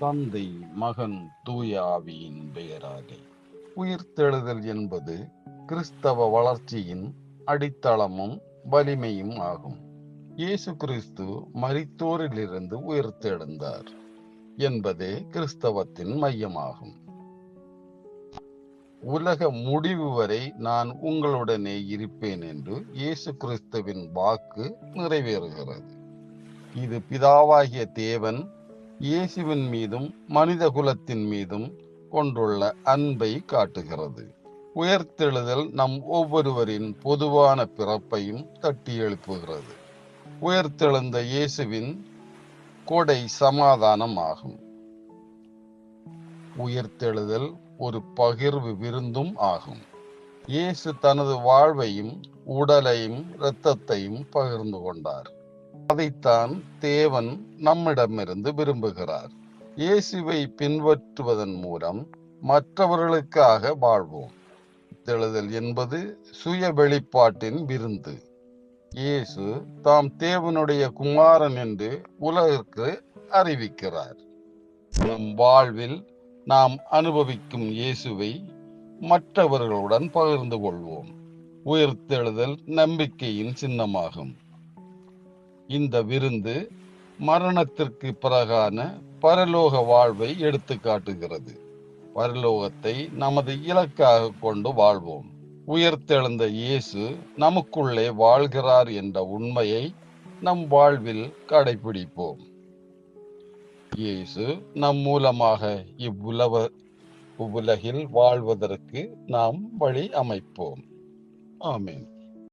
தந்தை, மகன், தூய ஆவியின் பெயராலே. உயிர்த்தெழுதல் என்பது கிறிஸ்தவ வளர்ச்சியின் அடித்தளமும் வலிமையும் ஆகும். இயேசு கிறிஸ்து மரித்தோரிலிருந்து உயிர்த்தெழுந்தார் என்பதே கிறிஸ்தவத்தின் மையமாகும். உலக முடிவு வரை நான் உங்களுடனே இருப்பேன் என்று இயேசு கிறிஸ்துவின் வாக்கு நிறைவேறுகிறது. இது பிதாவாகிய தேவன் இயேசுவின் மீதும் மனித குலத்தின் மீதும் கொண்டுள்ள அன்பை காட்டுகிறது. உயிர்த்தெழுதல் நம் ஒவ்வொருவரின் பொதுவான பிறப்பையும் தட்டி எழுப்புகிறது. உயிர்த்தெழுந்த இயேசுவின் கொடை சமாதானம் ஆகும். உயிர்த்தெழுதல் ஒரு பகிர்வு விருந்தும் ஆகும். இயேசு தனது வாழ்வையும் உடலையும் இரத்தத்தையும் பகிர்ந்து கொண்டார். அதைத்தான் தேவன் நம்மிடமிருந்து விரும்புகிறார். இயேசுவை பின்பற்றுவதன் மூலம் மற்றவர்களுக்காக வாழ்வோம். உயிர்த்தெழுதல் என்பது சுய வெளிப்பாட்டின் விருந்து. இயேசு தாம் தேவனுடைய குமாரன் என்று உலகிற்கு அறிவிக்கிறார். நம் வாழ்வில் நாம் அனுபவிக்கும் இயேசுவை மற்றவர்களுடன் பகிர்ந்து கொள்வோம். உயிர்த்தெழுதல் நம்பிக்கையின் சின்னமாகும். இந்த விருந்து மரணத்திற்கு பிறகான பரலோக வாழ்வை எடுத்து காட்டுகிறது. பரலோகத்தை நமது இலக்காக கொண்டு வாழ்வோம். உயிர்த்தெழுந்த இயேசு நமக்குள்ளே வாழ்கிறார் என்ற உண்மையை நம் வாழ்வில் கடைபிடிப்போம். இயேசு நம் மூலமாக இவ்வுலகில் வாழ்வதற்கு நாம் வழி அமைப்போம். ஆமென்.